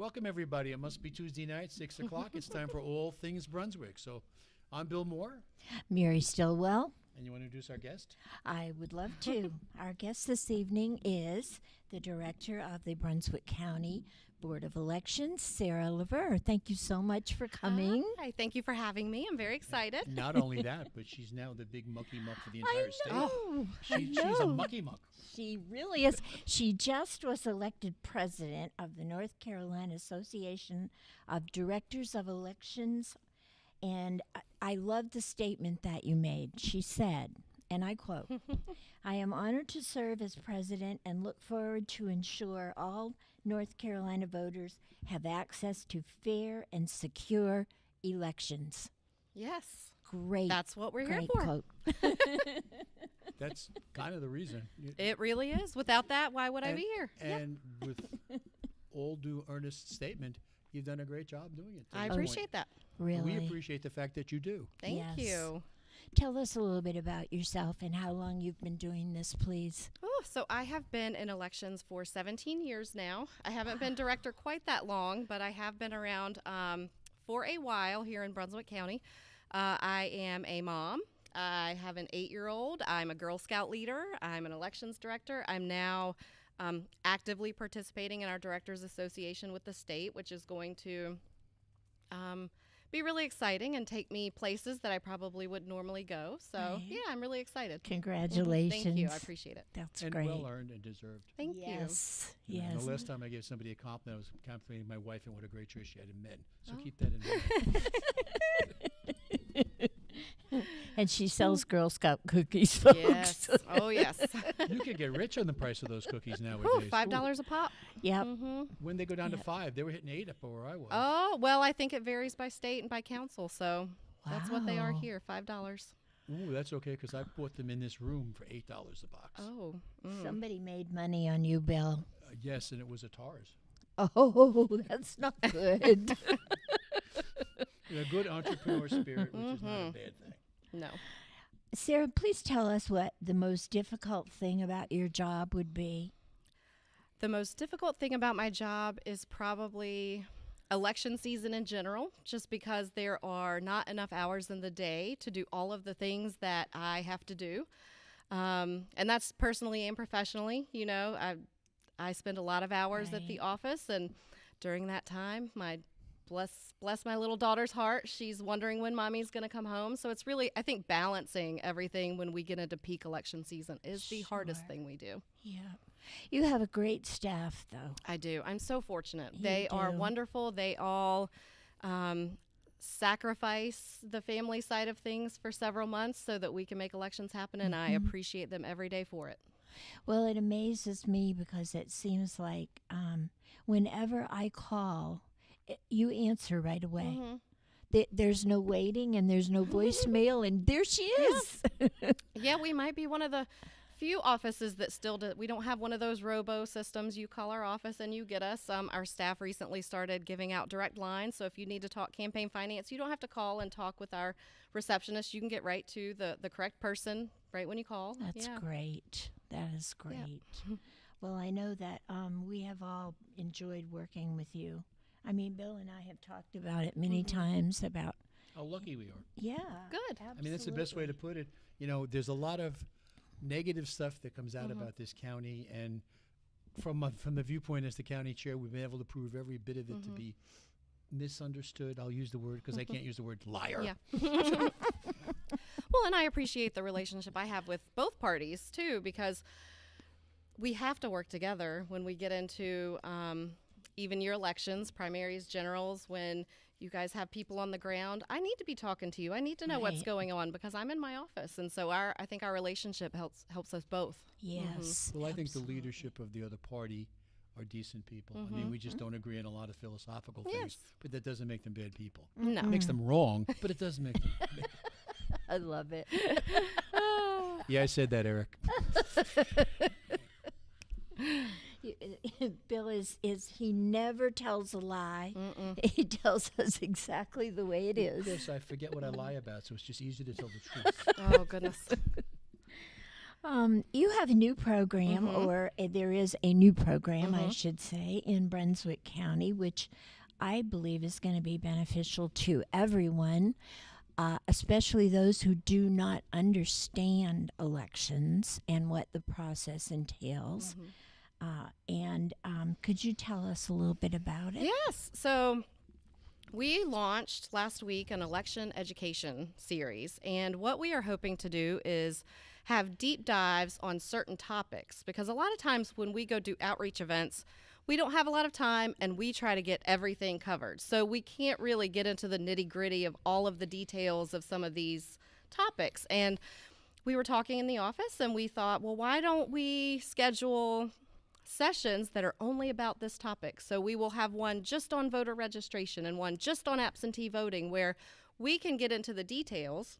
Welcome, everybody. It must be Tuesday night, 6 o'clock. It's time for All Things Brunswick. So I'm Bill Moore. Mary Stillwell. And you want to introduce our guest? I would love to. Our guest this evening is the Director of the Brunswick County Board of Elections, Sara Lavere. Thank you so much for coming. Hi, thank you for having me. I'm very excited. Not only that, but she's now the big mucky muck for the entire state. Oh, She's a mucky muck. She really is. She just was elected president of the North Carolina Association of Directors of Elections. And I love the statement that you made. She said, and I quote, "I am honored to serve as president and look forward to ensure all North Carolina voters have access to fair and secure elections." Yes. Great. That's what we're here great for. quote. That's kind of the reason. It really is. Without that, why would I be here? And with all due earnest statement, you've done a great job doing it. I appreciate that. Really? We appreciate the fact that you do. Thank Yes. you. Tell us a little bit about yourself and how long you've been doing this, please. Oh, so I have been in elections for 17 years now. I haven't been director quite that long, but I have been around for a while here in Brunswick County. I am a mom. I have an 8-year-old. I'm a Girl Scout leader. I'm an elections director. I'm now actively participating in our Directors Association with the state, which is going to be really exciting and take me places that I probably would normally go. So, Right. yeah, I'm really excited. Congratulations. Thank you. I appreciate it. That's And great. well earned and deserved. Thank you. Yes. You know, Yes. the last time I gave somebody a compliment, I was complimenting my wife and what a great choice she had in men. So Oh. keep that in mind. And she sells Girl Scout cookies, folks. Yes. Oh, yes. You could get rich on the price of those cookies nowadays. Ooh, $5 a pop. Yep. Mm-hmm. When they go down to 5, they were hitting 8 up where I was. Oh, well, I think it varies by state and by council. So that's what they are Wow. here, $5. Ooh, that's okay because I bought them in this room for $8 a box. Oh. Mm. Somebody made money on you, Bill. Yes, and it was a Tars. Oh, that's not good. A good entrepreneur spirit, which is not a bad thing. No. Sara, please tell us what the most difficult thing about your job would be. The most difficult thing about my job is probably election season in general, just because there are not enough hours in the day to do all of the things that I have to do. And that's personally and professionally. You know, I spend a lot of hours at the office, and during that time, bless my little daughter's heart, she's wondering when mommy's going to come home. So it's really, I think, balancing everything when we get into peak election season is the hardest Sure. thing we do. Yeah. You have a great staff, though. I do. I'm so fortunate. You They are do. wonderful. They all sacrifice the family side of things for several months so that we can make elections happen, and I appreciate them every day for it. Well, it amazes me because it seems like whenever I call, you answer right away. There's no waiting and there's no voicemail, and there she is. Yeah, we might be one of the few offices that still do. We don't have one of those robo systems. You call our office and you get us. Our staff recently started giving out direct lines, so if you need to talk campaign finance, you don't have to call and talk with our receptionist. You can get right to the correct person right when you call. That's Yeah. great. That is great. Well, I know that we have all enjoyed working with you. I mean, Bill and I have talked about it many times about, How lucky we are. yeah. Good. I mean, that's the best way to put it. You know, there's a lot of negative stuff that comes out about this county, and from the viewpoint as the county chair, we've been able to prove every bit of it to be misunderstood. I'll use the word because I can't use the word liar. Yeah. Well, and I appreciate the relationship I have with both parties, too, because we have to work together when we get into even your elections, primaries, generals, when you guys have people on the ground. I need to be talking to you. I need to know what's Right. going on because I'm in my office. And so I think our relationship helps us both. Yes. Well, I think the absolutely. leadership of the other party are decent people. I mean, we just don't agree on a lot of philosophical things, Yes. but that doesn't make them bad people. No. It makes them wrong, but it does make them. I love it. Yeah, I said that, Eric. Bill is he never tells a lie. He tells us exactly the way it is. Yes, I forget what I lie about, so it's just easier to tell the truth. Oh, goodness. You have a new program, or there is a new program, I should say, in Brunswick County, which I believe is going to be beneficial to everyone, especially those who do not understand elections and what the process entails. And could you tell us a little bit about it? Yes. So we launched last week an election education series, and what we are hoping to do is have deep dives on certain topics, because a lot of times when we go do outreach events, we don't have a lot of time and we try to get everything covered. So we can't really get into the nitty-gritty of all of the details of some of these topics. And we were talking in the office and we thought, well, why don't we schedule sessions that are only about this topic? So we will have one just on voter registration and one just on absentee voting, where we can get into the details.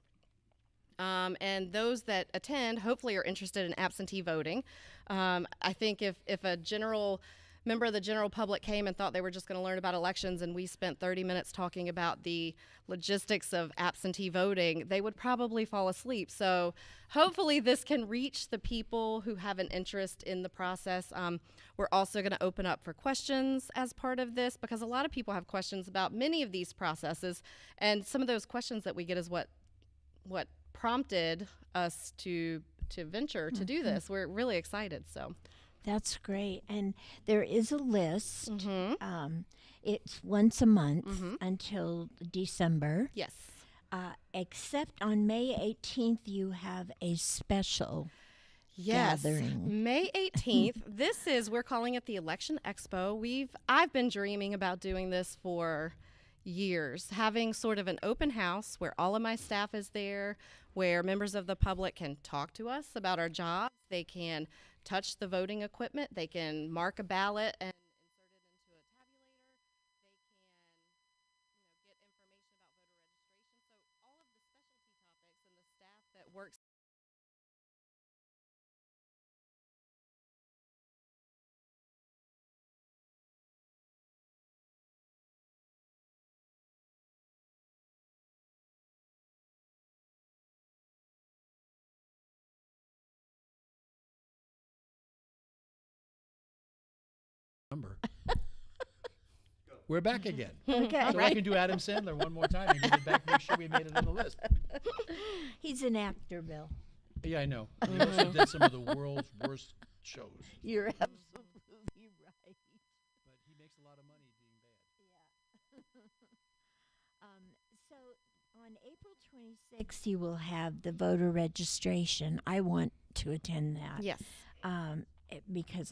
And those that attend hopefully are interested in absentee voting. I think if a general member of the general public came and thought they were just going to learn about elections and we spent 30 minutes talking about the logistics of absentee voting, they would probably fall asleep. So hopefully this can reach the people who have an interest in the process. We're also going to open up for questions as part of this, because a lot of people have questions about many of these processes, and some of those questions that we get is what prompted us to venture to do this. We're really excited. So That's great. And there is a list. It's once a month until December. yes. Except on May 18th, you have a special gathering. May 18th. We're calling it the Election Expo. I've been dreaming about doing this for years, having sort of an open house where all of my staff is there, where members of the public can talk to us about our jobs. They can touch the voting equipment. They can mark a ballot and insert it into a tabulator. They can, get information about voter registration. So all of the specialty topics and the staff that works. Number. We're back again. Okay. So I can do Adam Sandler one more time and get it back, make sure we made it on the list. He's an actor, Bill. Yeah, I know. He also did some of the world's worst shows. You're absolutely right. But he makes a lot of money being bad. So on April 26th, you will have the voter registration. I want to attend that. Yes. Because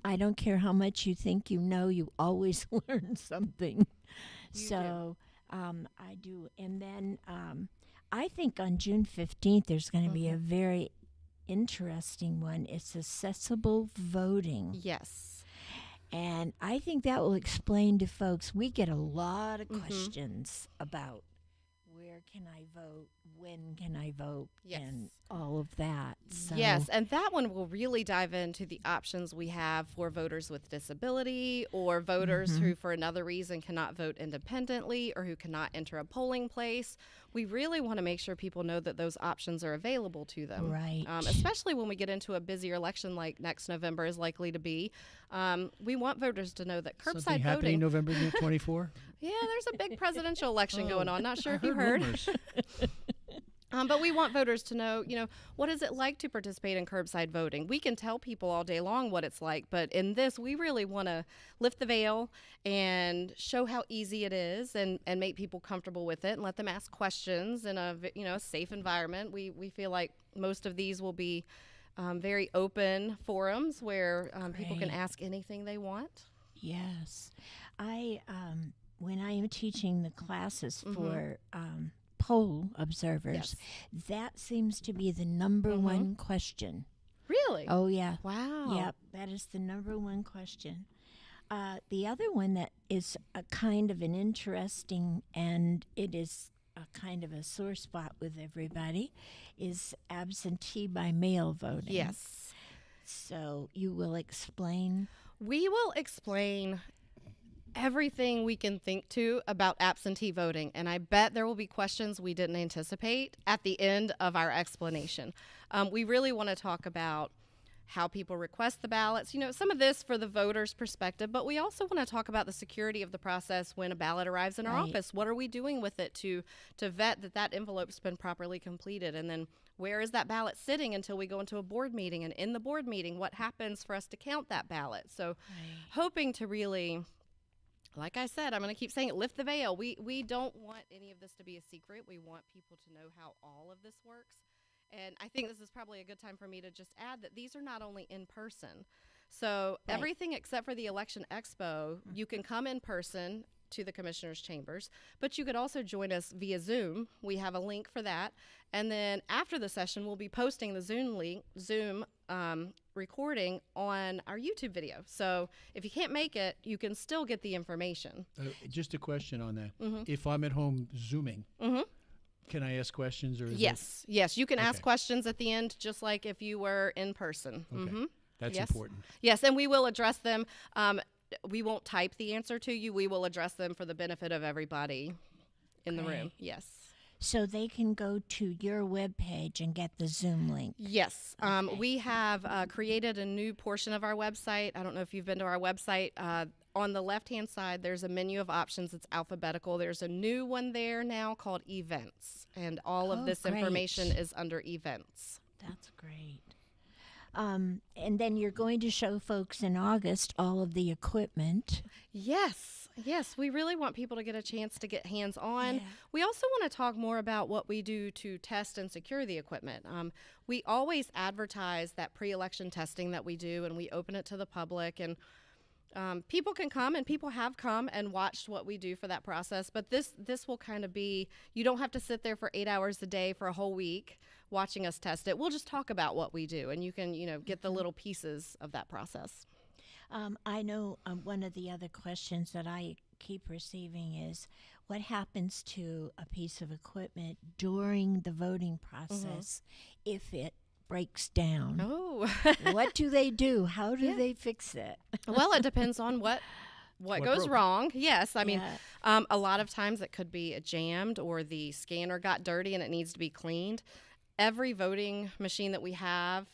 I don't care how much you think you know, you always learn something. I do. And then I think on June 15th, there's going to be a very interesting one. It's accessible voting. Yes. And I think that will explain to folks. We get a lot of questions about where can I vote, when can I vote, and all of that. So Yes, and that one will really dive into the options we have for voters with disability, or voters who for another reason cannot vote independently, or who cannot enter a polling place. We really want to make sure people know that those options are available to them. Right. Especially when we get into a busier election like next November is likely to be. We want voters to know that curbside Something happening voting. November 24? Yeah, there's a big presidential election going on. Not sure if you heard heard. rumors. But we want voters to know, what is it like to participate in curbside voting? We can tell people all day long what it's like, but in this, we really want to lift the veil and show how easy it is, and make people comfortable with it, and let them ask questions in a safe environment. We feel like most of these will be very open forums where people can Great. ask anything they want. Yes. When I am teaching the classes for poll observers, that seems to be the number one question. Really? Oh, yeah. Wow. Yep, that is the number one question. The other one that is a kind of an interesting, and it is a kind of a sore spot with everybody, is absentee by mail voting. Yes. So you will explain. We will explain everything we can think to about absentee voting. And I bet there will be questions we didn't anticipate at the end of our explanation. We really want to talk about how people request the ballots, some of this for the voter's perspective, but we also want to talk about the security of the process when a ballot arrives in our office. What are we doing with it to vet that envelope's been properly completed? And then where is that ballot sitting until we go into a board meeting? And in the board meeting, what happens for us to count that ballot? So hoping to really, like I said, I'm going to keep saying it, lift the veil. We don't want any of this to be a secret. We want people to know how all of this works. And I think this is probably a good time for me to just add that these are not only in person. So everything except for the election expo, you can come in person to the commissioners' chambers, but you could also join us via Zoom. We have a link for that. And then after the session, we'll be posting the Zoom recording on our YouTube video. So if you can't make it, you can still get the information. Just a question on that. If I'm at home Zooming, can I ask questions? Or is Yes, you can ask questions at the end, just like if you were in person. Okay. That's important. Yes, and we will address them. We won't type the answer to you. We will address them for the benefit of everybody in the room. Yes. So they can go to your webpage and get the Zoom link. Yes. We have created a new portion of our website. I don't know if you've been to our website. On the left-hand side, there's a menu of options. It's alphabetical. There's a new one there now called Events, and all of this information is under Events. That's great. And then you're going to show folks in August all of the equipment. Yes, we really want people to get a chance to get hands-on. Yeah. We also want to talk more about what we do to test and secure the equipment. We always advertise that pre-election testing that we do, and we open it to the public, and people can come, and people have come and watched what we do for that process. But this will kind of be, you don't have to sit there for 8 hours a day for a whole week watching us test it. We'll just talk about what we do, and you can, get the little pieces of that process. I know one of the other questions that I keep receiving is what happens to a piece of equipment during the voting process if it breaks down? Oh. What do they do? How do they fix it? Well, it depends on what goes wrong. Yes. I mean, a lot of times it could be jammed or the scanner got dirty and it needs to be cleaned. Every voting machine that we have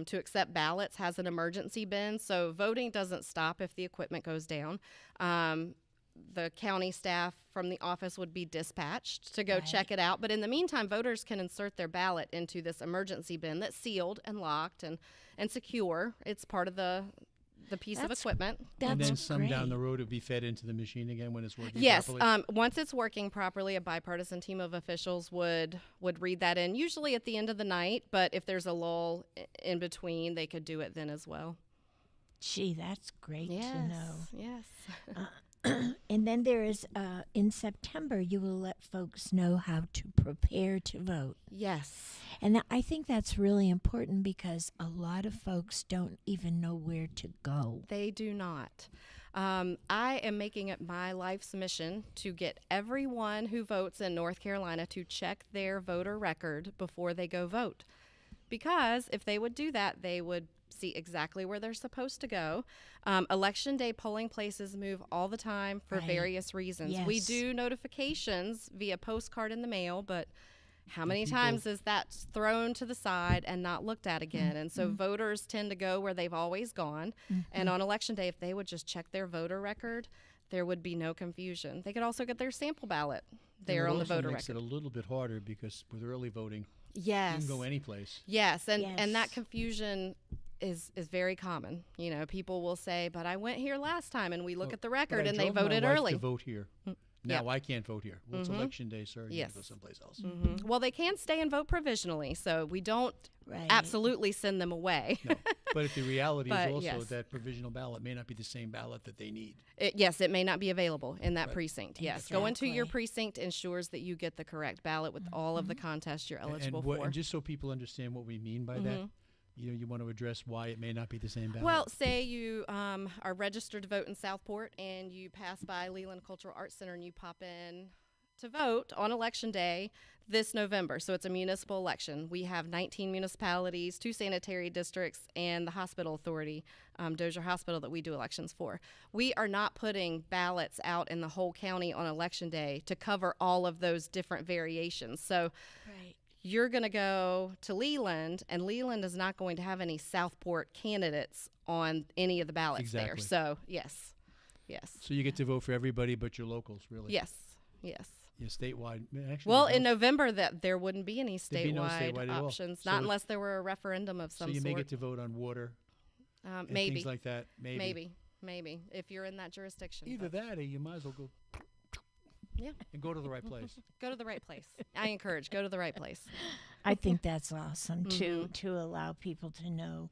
to accept ballots has an emergency bin, so voting doesn't stop if the equipment goes down. The county staff from the office would be dispatched to go check it out. But in the meantime, voters can insert their ballot into this emergency bin that's sealed and locked and secure. It's part of the piece of equipment. And then some down the road would be fed into the machine again when it's working properly? Yes. Once it's working properly, a bipartisan team of officials would read that in, usually at the end of the night. But if there's a lull in between, they could do it then as well. Gee, that's great to know. Yes. And then there is, in September, you will let folks know how to prepare to vote. Yes. And I think that's really important because a lot of folks don't even know where to go. They do not. I am making it my life's mission to get everyone who votes in North Carolina to check their voter record before they go vote. Because if they would do that, they would see exactly where they're supposed to go. Election day polling places move all the time for various reasons. Yes. We do notifications via postcard in the mail, but how many times is that thrown to the side and not looked at again? And so voters tend to go where they've always gone. And on election day, if they would just check their voter record, there would be no confusion. They could also get their sample ballot there on the voter record. It makes it a little bit harder because with early voting, yes, you can go any place. Yes, and that confusion is very common. People will say, but I went here last time, and we look at the record and they voted early. To vote here. Now I can't vote here. Well, it's election day, sir. You can go someplace else. Well, they can stay and vote provisionally, so we don't absolutely send them away. No. But the reality is also that provisional ballot may not be the same ballot that they need. It may not be available in that precinct. Yes, going to your precinct ensures that you get the correct ballot with all of the contests you're eligible for. And just so people understand what we mean by that, you want to address why it may not be the same ballot. Well, say you are registered to vote in Southport and you pass by Leland Cultural Arts Center and you pop in to vote on election day this November. So it's a municipal election. We have 19 municipalities, 2 sanitary districts, and the hospital authority, Dozier Hospital, that we do elections for. We are not putting ballots out in the whole county on election day to cover all of those different variations. So you're going to go to Leland, and Leland is not going to have any Southport candidates on any of the ballots there. So, yes. So you get to vote for everybody but your locals, really? Yes. Yeah, statewide. Actually, Well, in November, that there wouldn't be any there'd be no statewide at all. options, So not unless there were a referendum of some So you sort. may get to vote on water and Maybe. things like that. Maybe. If you're in that jurisdiction. Either that or you might as well go and go to the right place. Go to the right place. I encourage, go to the right place. I think that's awesome to allow people to know.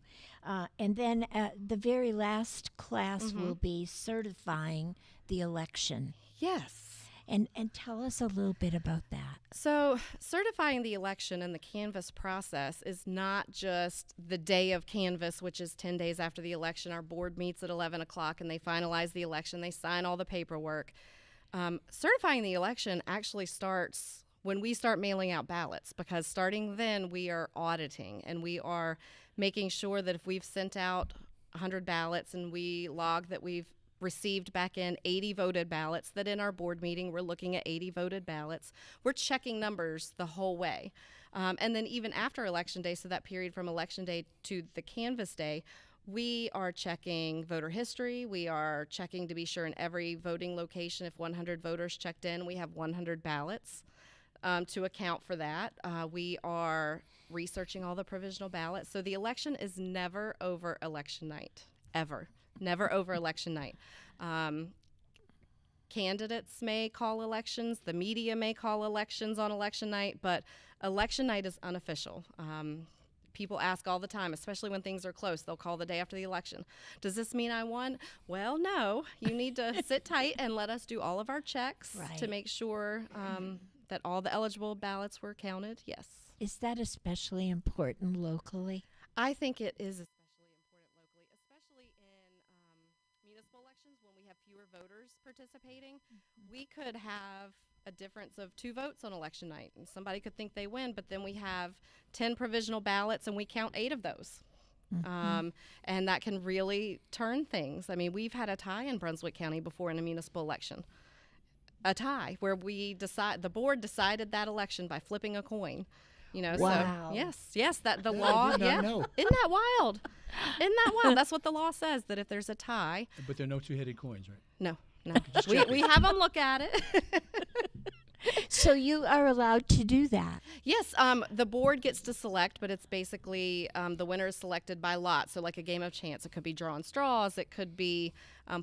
And then the very last class will be certifying the election. Yes. And tell us a little bit about that. So certifying the election and the canvass process is not just the day of canvass, which is 10 days after the election. Our board meets at 11 o'clock and they finalize the election. They sign all the paperwork. Certifying the election actually starts when we start mailing out ballots, because starting then we are auditing and we are making sure that if we've sent out 100 ballots and we log that we've received back in 80 voted ballots, that in our board meeting we're looking at 80 voted ballots. We're checking numbers the whole way. And then even after election day, so that period from election day to the canvass day, we are checking voter history. We are checking to be sure in every voting location, if 100 voters checked in, we have 100 ballots to account for that. We are researching all the provisional ballots. So the election is never over election night, ever. Never over election night. Candidates may call elections. The media may call elections on election night, but election night is unofficial. People ask all the time, especially when things are close. They'll call the day after the election. Does this mean I won? Well, no. You need to sit tight and let us do all of our checks to make sure that all the eligible ballots were counted. Yes. Is that especially important locally? I think it is especially important locally, especially in municipal elections when we have fewer voters participating. We could have a difference of 2 votes on election night, and somebody could think they win, but then we have 10 provisional ballots and we count 8 of those. And that can really turn things. I mean, we've had a tie in Brunswick County before in a municipal election. A tie where the board decided that election by flipping a coin. You know, wow. So yes, that the I law, did not know. Isn't that wild? Isn't that wild? That's what the law says, that if there's a tie. But there are no 2-headed coins, right? No. We have them look at it. So you are allowed to do that? Yes, the board gets to select, but it's basically the winner is selected by lot. So like a game of chance. It could be drawing straws. It could be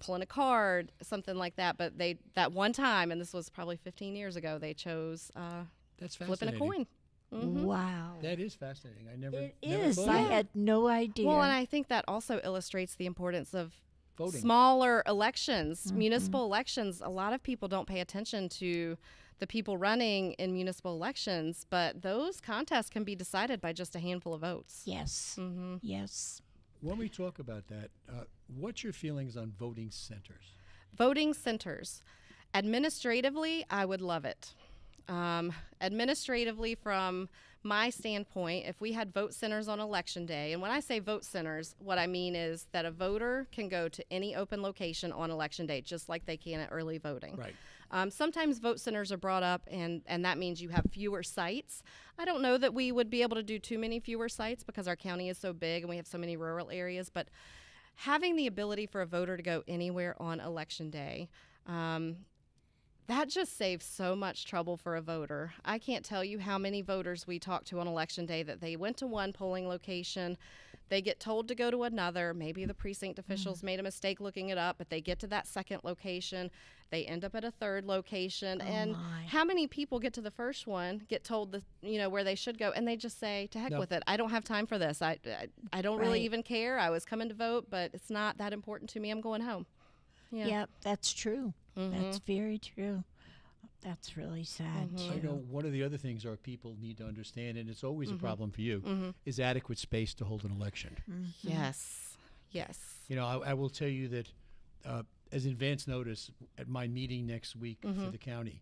pulling a card, something like that. But that one time, and this was probably 15 years ago, they chose That's flipping a fascinating. coin. Wow. That is fascinating. I never It never is. thought I of that. had no idea. Well, and I think that also illustrates the importance of Voting. smaller elections, municipal elections. A lot of people don't pay attention to the people running in municipal elections, but those contests can be decided by just a handful of votes. Yes. Yes. When we talk about that, what's your feelings on voting centers? Voting centers. Administratively, I would love it. Administratively, from my standpoint, if we had vote centers on election day, and when I say vote centers, what I mean is that a voter can go to any open location on election day, just like they can at early voting. Right. Sometimes vote centers are brought up, and that means you have fewer sites. I don't know that we would be able to do too many fewer sites because our county is so big and we have so many rural areas, but having the ability for a voter to go anywhere on election day, that just saves so much trouble for a voter. I can't tell you how many voters we talked to on election day that they went to one polling location, they get told to go to another. Maybe the precinct officials made a mistake looking it up, but they get to that second location. They end up at a third location. And how many people get to the first one, get told where they should go, and they just say, to heck with it. I don't have time for this. I don't really even care. I was coming to vote, but it's not that important to me. I'm going home. Yeah. Yep, that's true. That's very true. That's really sad, too. I know one of the other things our people need to understand, and it's always a problem for you, is adequate space to hold an election. Yes. You know, I will tell you that as advance notice at my meeting next week for the county,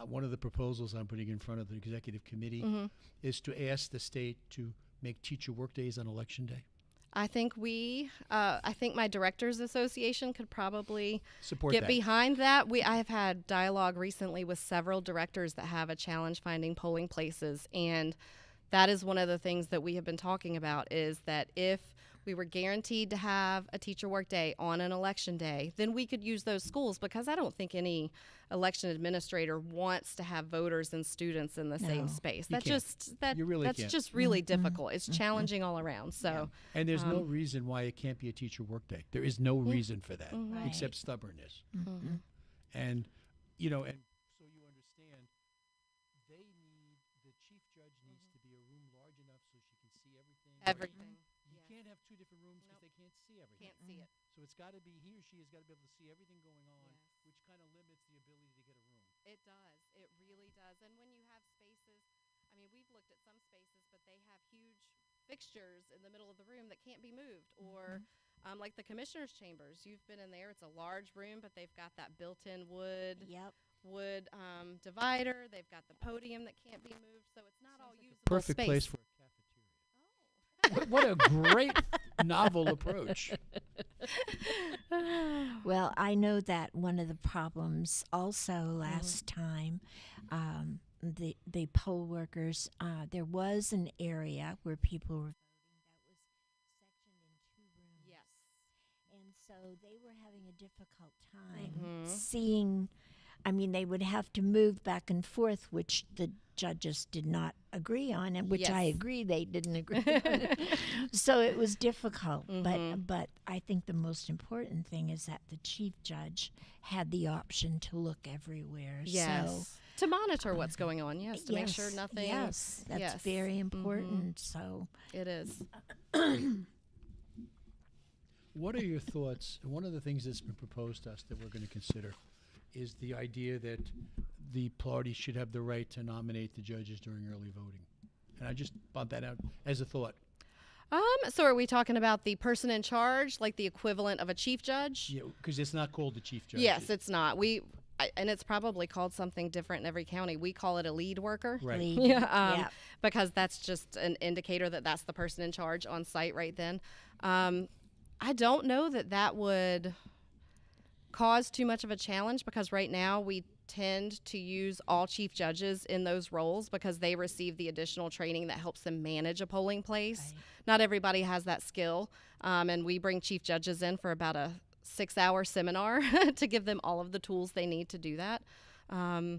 one of the proposals I'm putting in front of the executive committee is to ask the state to make teacher workdays on election day. I think I think my Directors Association could probably Support get that. behind that. I have had dialogue recently with several directors that have a challenge finding polling places, and that is one of the things that we have been talking about, is that if we were guaranteed to have a teacher work day on an election day, then we could use those schools, because I don't think any election administrator wants to have voters and students in the same space. You can't. You really That's can't. just really difficult. It's challenging all around. So And there's no reason why it can't be a teacher workday. There is no reason for that except stubbornness. And, you know, and so you understand, the chief judge needs to be a room large enough so she can see everything. everything. You can't have two different rooms because they can't see everything. Can't see it. So it's got to be, he or she has got to be able to see everything going on, which kind of limits the ability to get a room. It does. It really does. And when you have spaces, I mean, we've looked at some spaces, but they have huge fixtures in the middle of the room that can't be moved. Or like the commissioner's chambers, you've been in there. It's a large room, but they've got that built-in wood divider. They've got the podium that can't be moved, so it's not all usable Perfect space. place for a cafeteria. What a great novel approach. Well, I know that one of the problems also last time, the poll workers, there was an area where people were voting that was sectioned in 2 rooms. Yes. And so they were having a difficult time seeing. I mean, they would have to move back and forth, which the judges did not agree on, and which I Yes. agree they didn't agree on. So it was difficult. But I think the most important thing is that the chief judge had the option to look everywhere. Yes. So, To monitor what's going on, yes, to make sure nothing. Yes, that's yes. very important. So It is. What are your thoughts? One of the things that's been proposed to us that we're going to consider is the idea that the party should have the right to nominate the judges during early voting. And I just brought that out as a thought. So are we talking about the person in charge, like the equivalent of a chief judge? Yeah, because it's not called the chief judge. Yes, it's not. And it's probably called something different in every county. We call it a lead worker. Right. yeah. Because that's just an indicator that that's the person in charge on site right then. I don't know that would cause too much of a challenge, because right now we tend to use all chief judges in those roles because they receive the additional training that helps them manage a polling place. Right. Not everybody has that skill, and we bring chief judges in for about a 6-hour seminar to give them all of the tools they need to do that. I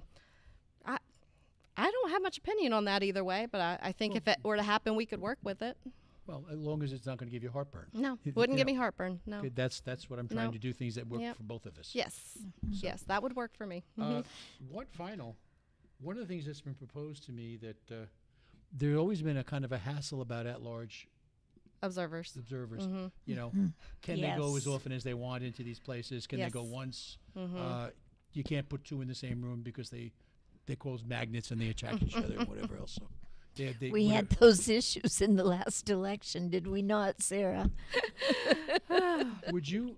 don't have much opinion on that either way, but I think if it were to happen, we could work with it. Well, as long as it's not going to give you heartburn. No, You wouldn't give know, me heartburn. No. Okay, that's what I'm trying No. to do, things that work Yep. for both of us. Yes. Yes, that would work for me. One of the things that's been proposed to me that there's always been a kind of a hassle about at-large Observers. observers. You know, can they go as Yes. often as they want into these places? Can they go Yes. once? You can't put 2 in the same room because they're called magnets and they attract each other and whatever else. So We had those issues in the last election, did we not, Sarah? Do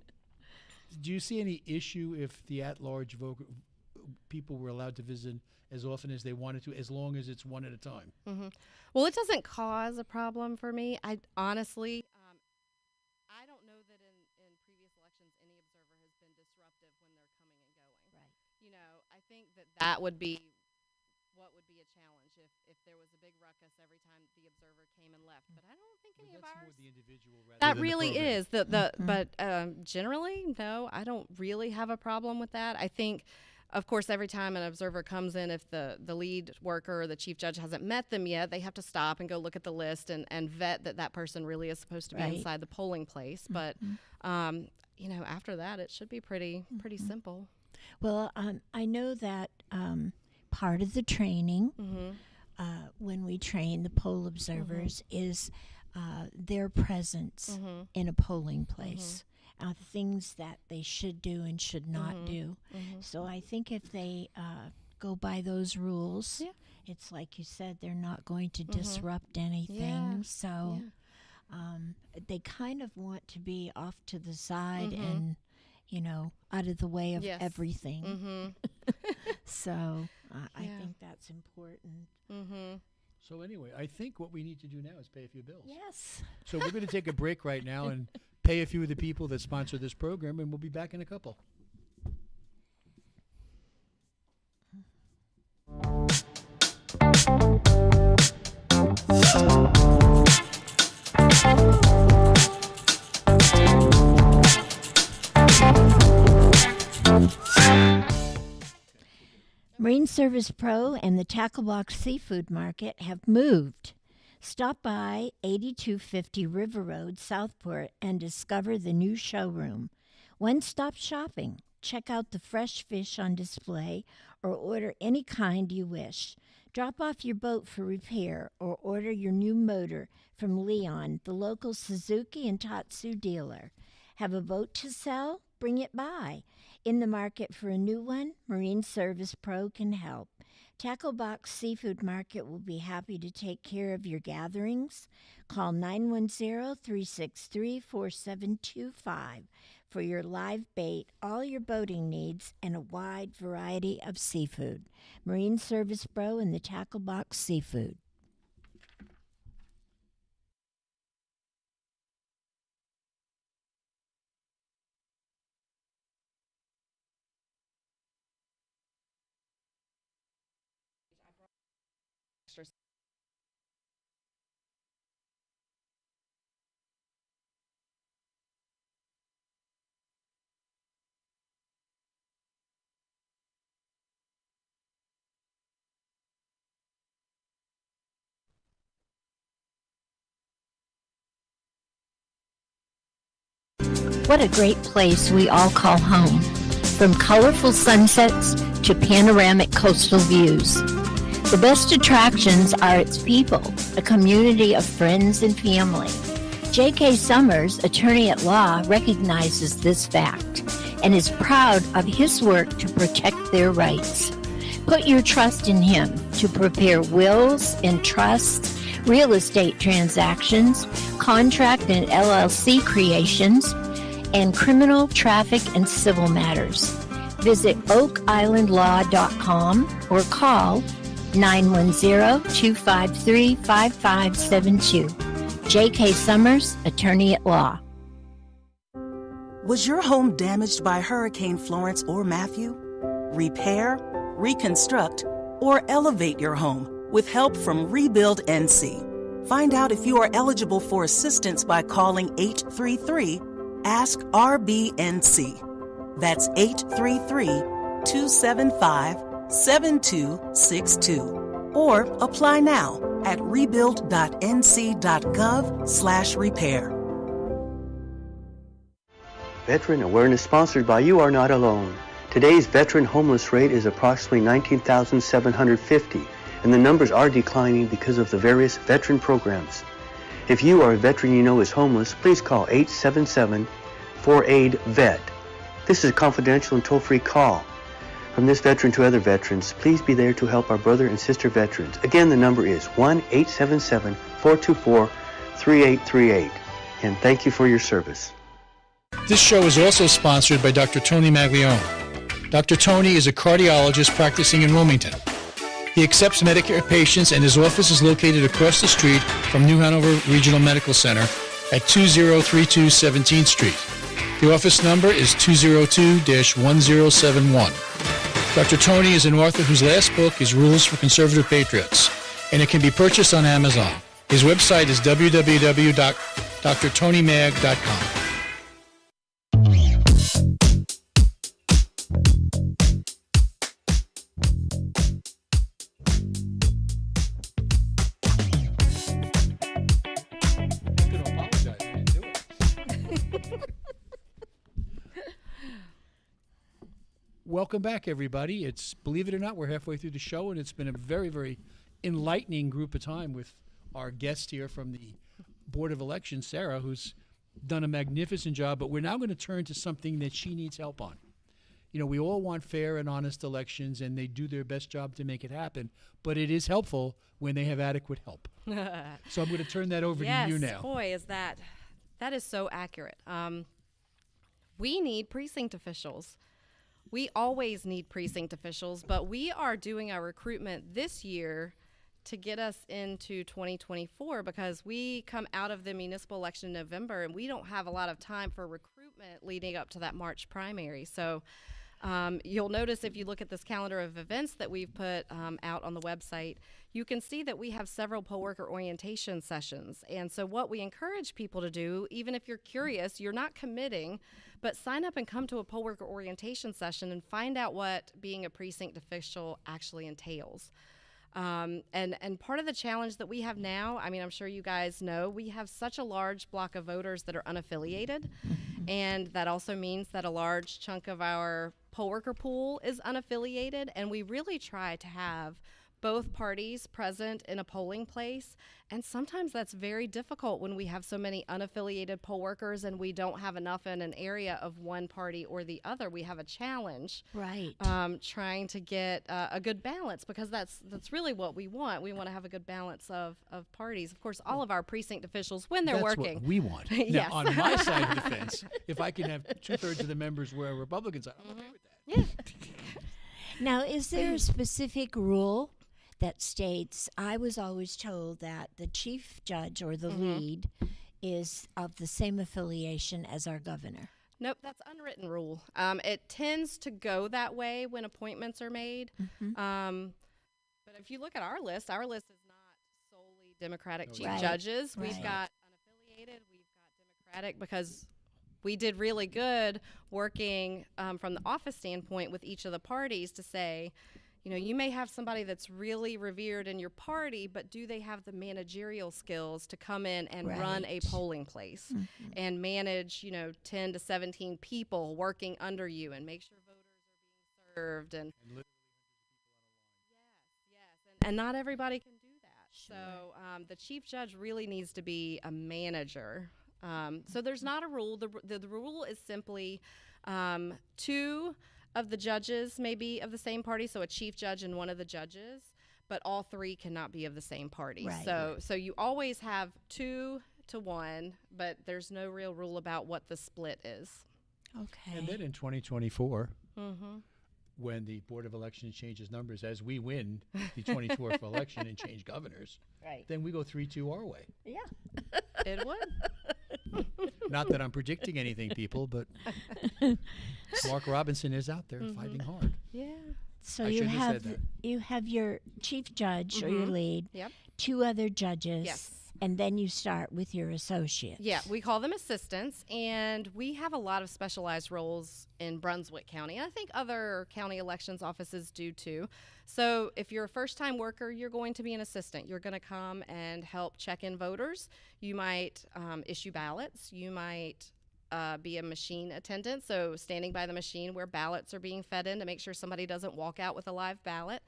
you see any issue if the at-large people were allowed to visit as often as they wanted to, as long as it's one at a time? Well, it doesn't cause a problem for me. I honestly, I don't know that in previous elections any observer has been disruptive when they're coming and going. Right. You know, I think that would be what would be a challenge if there was a big ruckus every time the observer came and left. But I don't think any of That's ours. more the individual rather That than the really program. is but generally, no, I don't really have a problem with that. I think, of course, every time an observer comes in, if the lead worker or the chief judge hasn't met them yet, they have to stop and go look at the list and vet that person really is supposed to be Right. inside the polling place. But you know, after that, it should be pretty simple. Well, I know that part of the training when we train the poll observers is their presence in a polling place, the things that they should do and should not do. So I think if they go by those rules, it's like you said, they're not going to disrupt anything. Yeah. So they kind of want to be off to the side and, you know, out of the way of Yes. everything. So I Yeah. think that's important. Mm-hmm. So anyway, I think what we need to do now is pay a few bills. Yes. So we're going to take a break right now and pay a few of the people that sponsor this program, and we'll be back in a couple. Marine Service Pro and the Tackle Box Seafood Market have moved. Stop by 8250 River Road, Southport, and discover the new showroom. One-stop shopping. Check out the fresh fish on display or order any kind you wish. Drop off your boat for repair or order your new motor from Leon, the local Suzuki and Tatsu dealer. Have a boat to sell? Bring it by. In the market for a new one, Marine Service Pro can help. Tackle Box Seafood Market will be happy to take care of your gatherings. Call 910-363-4725 for your live bait, all your boating needs, and a wide variety of seafood. Marine Service Pro and the Tackle Box Seafood. What a great place we all call home. From colorful sunsets to panoramic coastal views. The best attractions are its people, a community of friends and family. J.K. Summers, attorney at law, recognizes this fact and is proud of his work to protect their rights. Put your trust in him to prepare wills and trusts, real estate transactions, contract and LLC creations, and criminal, traffic, and civil matters. Visit oakislandlaw.com or call 910-253-5572. J.K. Summers, attorney at law. Was your home damaged by Hurricane Florence or Matthew? Repair, reconstruct, or elevate your home with help from Rebuild NC. Find out if you are eligible for assistance by calling 833-ASK-RBNC. That's 833-275-7262. Or apply now at rebuild.nc.gov/repair. Veteran Awareness sponsored by You Are Not Alone. Today's veteran homeless rate is approximately 19,750, and the numbers are declining because of the various veteran programs. If you or a veteran you know is homeless, please call 877-4AID-VET. This is a confidential and toll-free call. From this veteran to other veterans, please be there to help our brother and sister veterans. Again, the number is 1-877-424-3838. And thank you for your service. This show is also sponsored by Dr. Tony Maglione. Dr. Tony is a cardiologist practicing in Wilmington. He accepts Medicare patients, and his office is located across the street from New Hanover Regional Medical Center at 2032 17th Street. The office number is 202-1071. Dr. Tony is an author whose last book is Rules for Conservative Patriots, and it can be purchased on Amazon. His website is www.drtonymag.com. Welcome back, everybody. It's, believe it or not, we're halfway through the show, and it's been a very, very enlightening group of time with our guest here from the Board of Elections, Sara, who's done a magnificent job. But we're now going to turn to something that she needs help on. You know, we all want fair and honest elections, and they do their best job to make it happen. But it is helpful when they have adequate help. So I'm going to turn that over to you now. Yes, boy, is that is so accurate. We need precinct officials. we always need precinct officials, but we are doing our recruitment this year to get us into 2024 because we come out of the municipal election in November and we don't have a lot of time for recruitment leading up to that March primary. So you'll notice if you look at this calendar of events that we've put out on the website, you can see that we have several poll worker orientation sessions. And so what we encourage people to do, even if you're curious, you're not committing, but sign up and come to a poll worker orientation session and find out what being a precinct official actually entails. And part of the challenge that we have now, I mean, I'm sure you guys know, we have such a large block of voters that are unaffiliated. And that also means that a large chunk of our poll worker pool is unaffiliated. And we really try to have both parties present in a polling place. And sometimes that's very difficult when we have so many unaffiliated poll workers and we don't have enough in an area of one party or the other. We have a challenge, Right. trying to get a good balance, because that's really what we want. We want to have a good balance of parties. Of course, all of our precinct officials, when they're That's working. what we want. Yes. Now, on my side of the fence, if I can have 2/3 of the members where Republicans are, I'm okay with that. Yeah. Now, is there a specific rule that states, I was always told that the chief judge or the lead is of the same affiliation as our governor? Nope, that's unwritten rule. It tends to go that way when appointments are made. But if you look at our list is not solely Democratic chief Right. judges. We've Right. got unaffiliated, we've got Democratic, because we did really good working from the office standpoint with each of the parties to say, you know, you may have somebody that's really revered in your party, but do they have the managerial skills to come in and run a Right. polling place and manage, 10 to 17 people working under you and make sure voters are being served? And and not everybody can do that. So the chief judge really needs to be a manager. So there's not a rule. The rule is simply two of the judges may be of the same party, so a chief judge and one of the judges, but all three cannot be of the same party. Right. So you always have 2 to 1, but there's no real rule about what the split is. Okay. And then in 2024, when the Board of Elections changes numbers, as we win the 24th election and change governors, Right. then we go 3-2 our way. Yeah. It would. Not that I'm predicting anything, people, but Mark Robinson is out there fighting hard. Yeah. So I you shouldn't have have said that. you have your chief judge or your lead, Yep. 2 other judges, Yes. and then you start with your associates. Yeah, we call them assistants, and we have a lot of specialized roles in Brunswick County. And I think other county elections offices do too. So if you're a first-time worker, you're going to be an assistant. You're going to come and help check in voters. You might issue ballots. You might be a machine attendant, so standing by the machine where ballots are being fed in to make sure somebody doesn't walk out with a live ballot.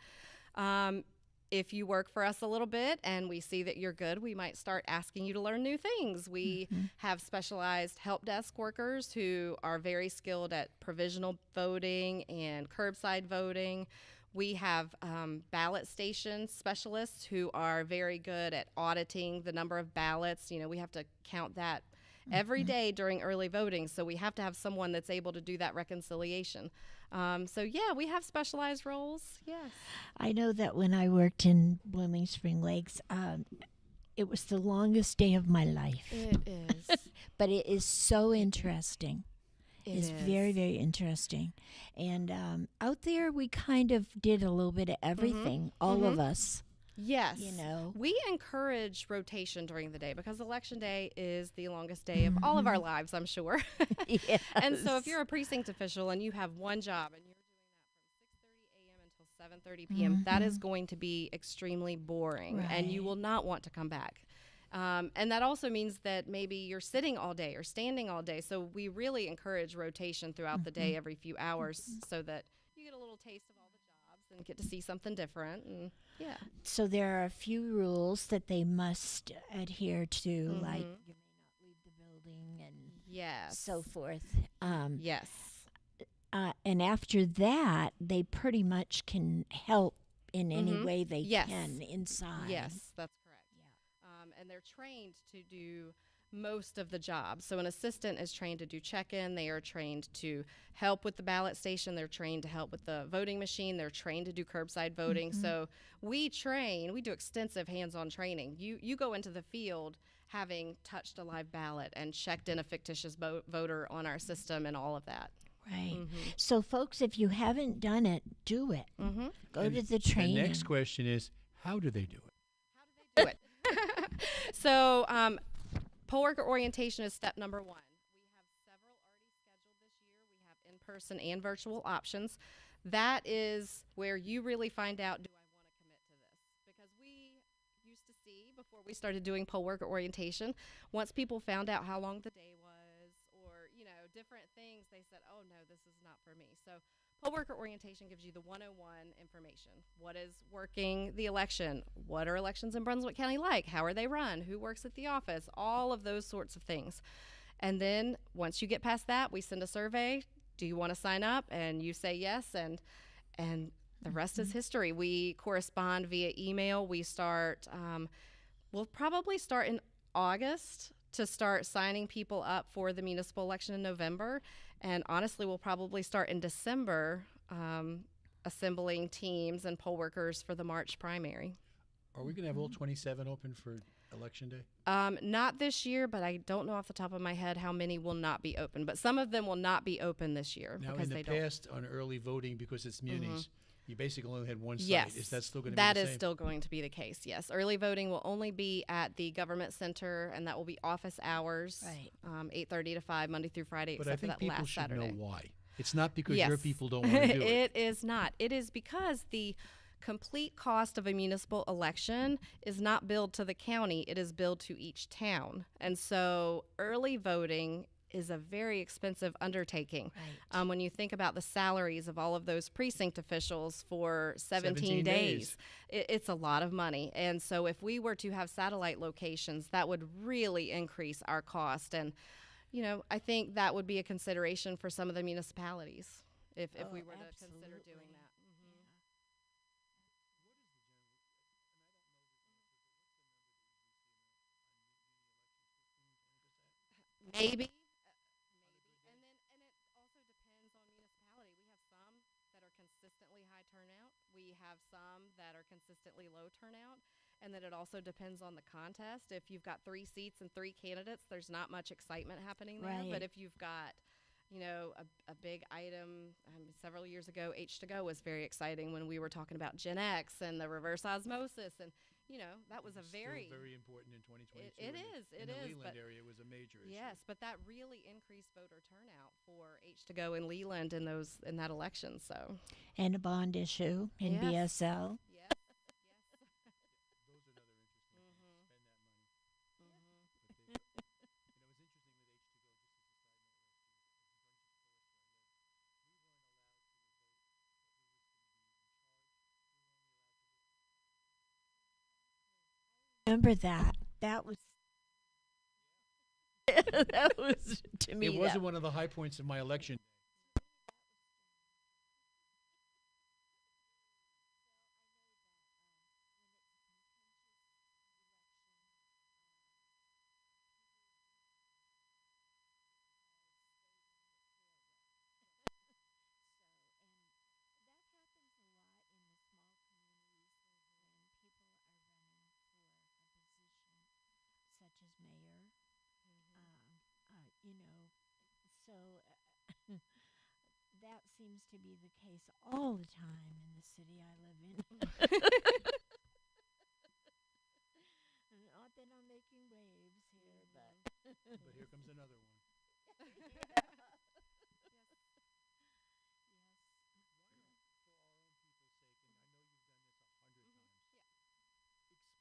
If you work for us a little bit and we see that you're good, we might start asking you to learn new things. We have specialized help desk workers who are very skilled at provisional voting and curbside voting. We have ballot station specialists who are very good at auditing the number of ballots. You know, we have to count that every day during early voting, so we have to have someone that's able to do that reconciliation. So yeah, we have specialized roles. Yes. I know that when I worked in Blooming Spring Lakes, it was the longest day of my life. It is. But it is so interesting. It's is. very, very interesting. And out there, we kind of did a little bit of everything, all of us. Yes. You know. We encourage rotation during the day because Election Day is the longest day of all of our lives, I'm sure. Yes. And so if you're a precinct official and you have one job and you're doing that from 6:30 a.m. until 7:30 p.m., that is going to be extremely boring and you Right. will not want to come back. And that also means that maybe you're sitting all day or standing all day. So we really encourage rotation throughout the day every few hours so that you get a little taste of all the jobs and get to see something different. And yeah. So there are a few rules that they must adhere to, like you may not leave the building and Yes. so forth. Yes. And after that, they pretty much can help in any way they Yes. can inside. Yes, that's correct. Yeah. And they're trained to do most of the job. So an assistant is trained to do check-in. They are trained to help with the ballot station. They're trained to help with the voting machine. They're trained to do curbside voting. So we do extensive hands-on training. You go into the field having touched a live ballot and checked in a fictitious voter on our system and all of that. Right. So, folks, if you haven't done it, do it. Go to the training. The next question is, how do they do it? Do it. So, poll worker orientation is step number 1. We have several already scheduled this year. We have in-person and virtual options. That is where you really find out, do I want to commit to this? Because we used to see, before we started doing poll worker orientation, once people found out how long the day was or, different things, they said, oh, no, this is not for me. So poll worker orientation gives you the 101 information. What is working the election? What are elections in Brunswick County like? How are they run? Who works at the office? All of those sorts of things. And then once you get past that, we send a survey. Do you want to sign up? And you say yes, and the rest is history. We correspond via email. We start, we'll probably start in August to start signing people up for the municipal election in November. And honestly, we'll probably start in December assembling teams and poll workers for the March primary. Are we going to have all 27 open for Election Day? Not this year, but I don't know off the top of my head how many will not be open. But some of them will not be open this year. Now, because in the past, on early voting, because it's munis, you basically only had one site. Yes. Is that still going to be That the is same? still going to be the case, yes. Early voting will only be at the government center, and that will be office hours, Right. 8:30 to 5, Monday through Friday, But I except for think that people last should Saturday. know why. It's not because Yes. your people don't want to do it. It is not. It is because the complete cost of a municipal election is not billed to the county. It is billed to each town. And so early voting is a very expensive undertaking. Right. When you think about the salaries of all of those precinct officials for 17 days, it's a lot of money. And so if we were to have satellite locations, that would really increase our cost. And, I think that would be a consideration for some of the municipalities if we were to consider doing that. Maybe. And it also depends on municipality. We have some that are consistently high turnout. We have some that are consistently low turnout. And then it also depends on the contest. If you've got 3 seats and 3 candidates, there's not much excitement happening there. Right. But if you've got, a big item, several years ago, H2Go was very exciting when we were talking about Gen X and the reverse osmosis. And, that was a very... Still very important in 2022. It is. In the Leland area, it was a major issue. Yes, but that really increased voter turnout for H2Go in Leland in that election. So And a bond issue in Yes. BSL. yes, Those are another interesting things. Spend that money. Mm-hmm. But they, it's interesting with H2Go, just as a side note, last year, Remember that? That was. That was, to me, it that wasn't one of the high points of my election. such as mayor. So that seems to be the case all the time in the city I live in. Not that I'm making waves here, but But here comes another one.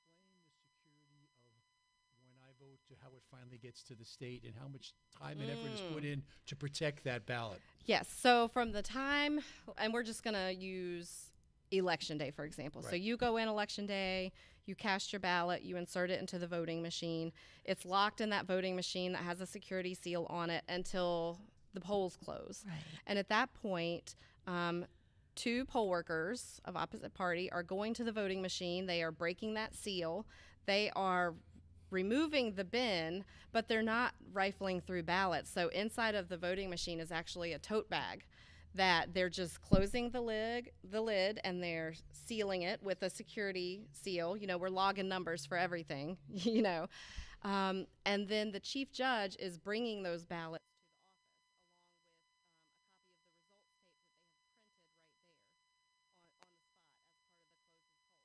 Explain the security of when I vote to how it finally gets to the state and how much time and effort is put in to protect that ballot. Yes. So from the time, and we're just going to use Election Day, for example. So Right. you go in Election Day, you cast your ballot, you insert it into the voting machine. It's locked in that voting machine that has a security seal on it until the polls close. right. And at that point, 2 poll workers of opposite party are going to the voting machine. They are breaking that seal. They are removing the bin, but they're not rifling through ballots. So inside of the voting machine is actually a tote bag that they're just closing the lid and they're sealing it with a security seal. You know, we're logging numbers for everything, you know. And then the chief judge is bringing those ballots to the office along with a copy of the results tape that they have printed right there on the spot as part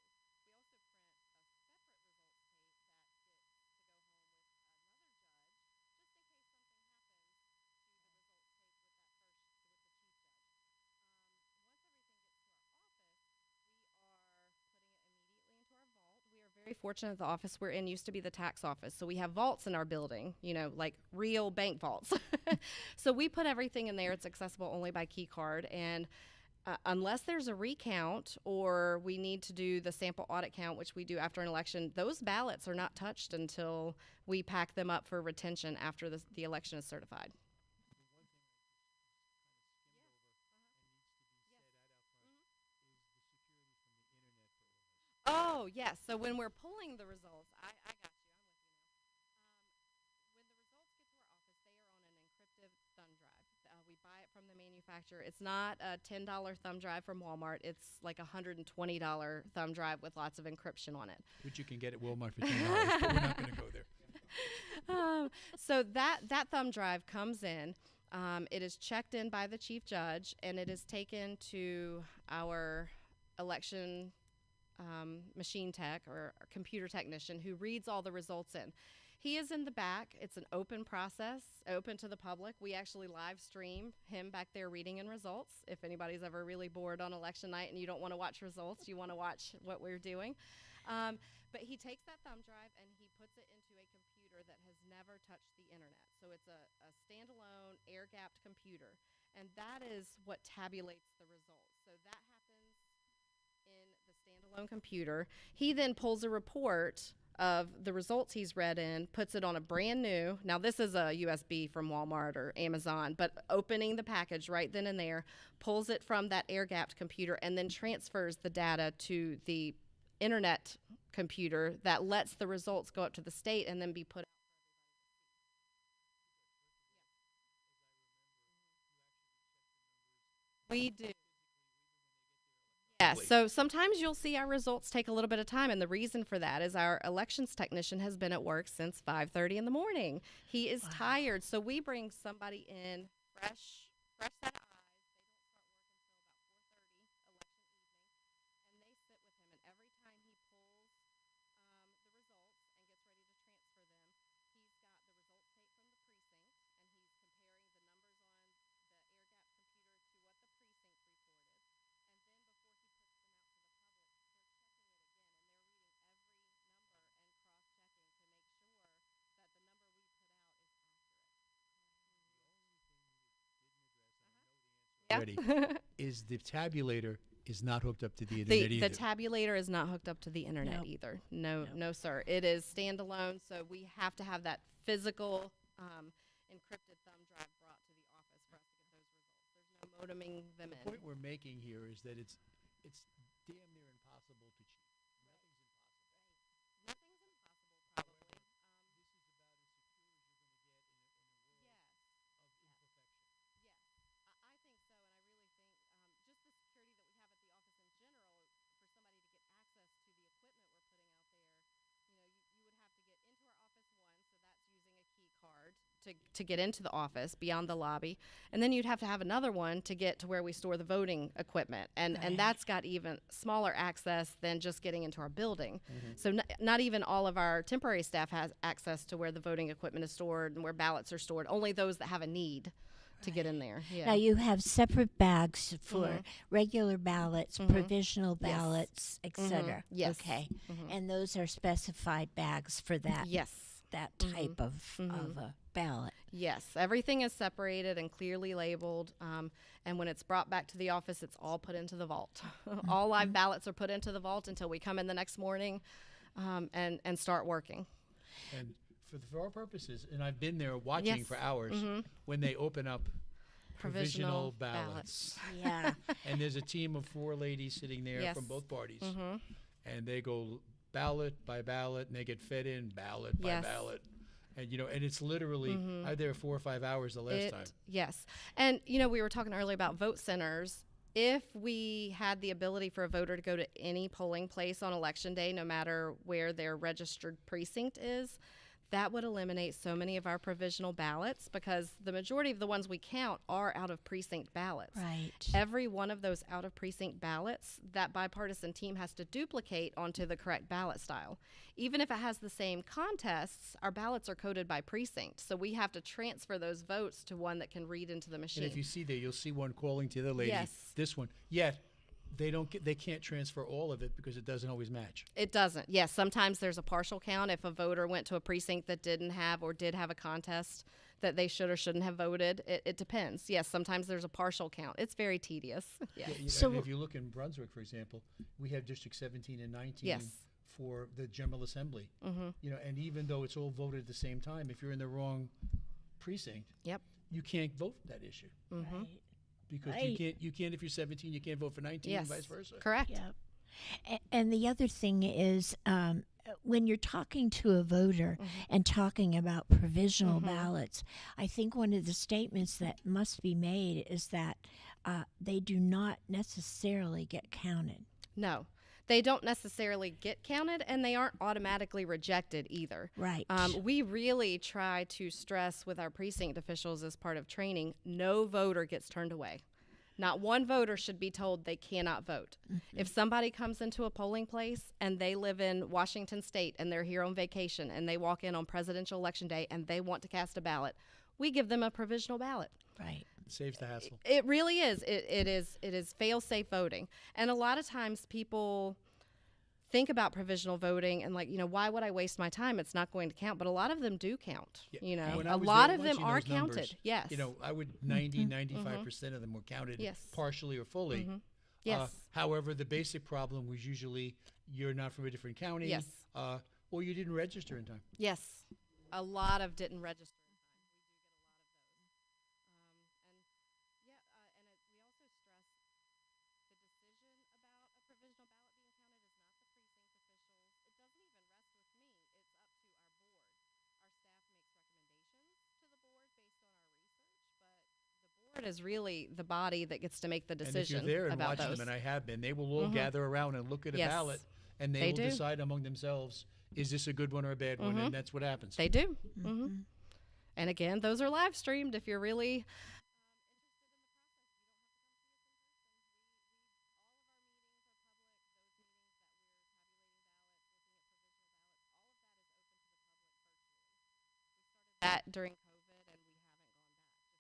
of the closing polls. We also print a separate results tape that gets to go home with another judge, just in case something happens to the results tape with the chief judge. Very fortunate that the office we're in used to be the tax office. So we have vaults in our building, you know, like real bank vaults. So we put everything in there. It's accessible only by key card. And unless there's a recount or we need to do the sample audit count, which we do after an election, those ballots are not touched until we pack them up for retention after the election is certified. Oh, yes. So when we're pulling the results, I got you. I'm with you now. When the results get to our office, they are on an encrypted thumb drive. We buy it from the manufacturer. It's not a $10 thumb drive from Walmart. It's like a $120 thumb drive with lots of encryption on it. Which you can get at Walmart for $10, but we're not going to go there. So that thumb drive comes in. It is checked in by the chief judge, and it is taken to our election machine tech or computer technician who reads all the results in. He is in the back. It's an open process, open to the public. We actually live stream him back there reading in results. If anybody's ever really bored on election night and you don't want to watch results, you want to watch what we're doing. But he takes that thumb drive and he puts it into a computer that has never touched the internet. So it's a standalone air-gapped computer. And that is what tabulates the results. So that happens in the standalone computer. He then pulls a report of the results he's read in, puts it on a brand new, now this is a USB from Walmart or Amazon, but opening the package right then and there, pulls it from that air-gapped computer and then transfers the data to the internet computer that lets the results go up to the state and then be put out. We do. Yeah, so sometimes you'll see our results take a little bit of time, and the reason for that is our elections technician has been at work since 5:30 in the morning. He is tired, so we bring somebody in fresh set of eyes. They don't start work until about 4:30 election evening, and they sit with him, and every time he pulls the results and gets ready to transfer them, he's got the results tape from the precinct, and he's comparing the numbers on the air-gapped computer to what the precinct reported. Already, is the tabulator is not hooked up to the internet either. The tabulator is not hooked up to the internet either. No, sir. It is standalone, so we have to have that physical encrypted thumb drive brought to the office for us to get those results. There's no modeming them in. The point we're making here is that it's damn near impossible to cheat. Nothing's impossible, probably. This is about as secure as you're going to get in a world of imperfection. Yes, I think so, and I really think just the security that we have at the office in general, for somebody to get access to the equipment we're putting out there, you know, you would have to get into our office one, so that's using a key card to get into the office beyond the lobby, and then you'd have to have another one to get to where we store the voting equipment, and that's got even smaller access than just getting into our building. So not even all of our temporary staff has access to where the voting equipment is stored and where ballots are stored, only those that have a need to get in there. Yeah. Now you have separate bags for regular ballots, provisional ballots, etc. Yes. Okay. And those are specified bags for that. Yes. That type of a ballot. Yes, everything is separated and clearly labeled, and when it's brought back to the office, it's all put into the vault. All live ballots are put into the vault until we come in the next morning and start working. And for our purposes, and I've been there watching for hours, when they open up provisional ballots. Yeah. And there's a team of 4 ladies sitting there from both parties, and they go ballot by ballot, and they get fed in ballot by Yes. ballot. And, and it's literally, I was there 4 or 5 hours the last time. Yes. And, we were talking earlier about vote centers. If we had the ability for a voter to go to any polling place on Election Day, no matter where their registered precinct is, that would eliminate so many of our provisional ballots, because the majority of the ones we count are out of precinct ballots. Right. Every one of those out of precinct ballots, that bipartisan team has to duplicate onto the correct ballot style. Even if it has the same contests, our ballots are coded by precinct, so we have to transfer those votes to one that can read into the machine. And if you see there, you'll see one calling to the other lady, Yes. this one. Yet, they can't transfer all of it because it doesn't always match. It doesn't. Yes, sometimes there's a partial count if a voter went to a precinct that didn't have or did have a contest that they should or shouldn't have voted. It depends. Yes, sometimes there's a partial count. It's very tedious. Yes. So- and if you look in Brunswick, for example, we have District 17 and 19 Yes. for the General Assembly. And even though it's all voted at the same time, if you're in the wrong precinct, Yep. you can't vote for that issue. Right. Because Right. you can't if you're 17, you can't vote for 19 Yes. and vice versa. Correct. Yep. And the other thing is, when you're talking to a voter and talking about provisional ballots, I think one of the statements that must be made is that they do not necessarily get counted. No, they don't necessarily get counted, and they aren't automatically rejected either. Right. We really try to stress with our precinct officials as part of training, no voter gets turned away. Not one voter should be told they cannot vote. If somebody comes into a polling place and they live in Washington State and they're here on vacation and they walk in on presidential election day and they want to cast a ballot, we give them a provisional ballot. Right. It saves the hassle. It really is. It is fail-safe voting. And a lot of times people think about provisional voting and why would I waste my time? It's not going to count. But a lot of them do count. When I A was lot there of them watching are those numbers, counted. Yes. I would 95% of them were counted Yes. partially or fully. Yes. However, the basic problem was usually you're not from a different county. Yes. Or you didn't register in time. Yes. A lot of didn't register. Is really the body that gets to make the decision And if you're there and about watching those. them, and I have been, they will all gather around and look at a Yes. ballot, and they They will do. decide among themselves, is this a good one or a bad one? And that's what happens. They do. And again, those are live streamed if you're really that during COVID, and we haven't gone back just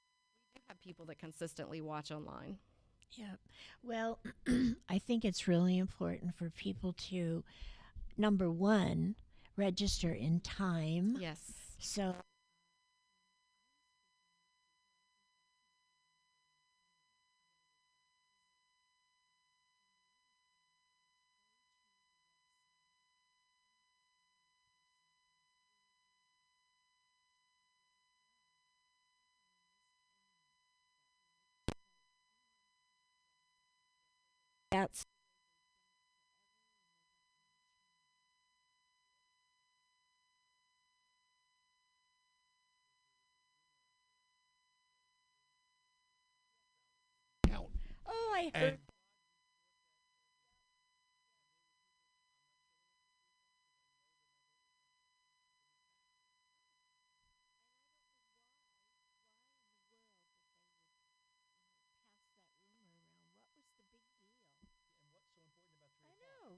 because we do have people that consistently watch online. Yeah. Well, I think it's really important for people to, number one, register in time. Yes. So that's Count. oh, I And heard.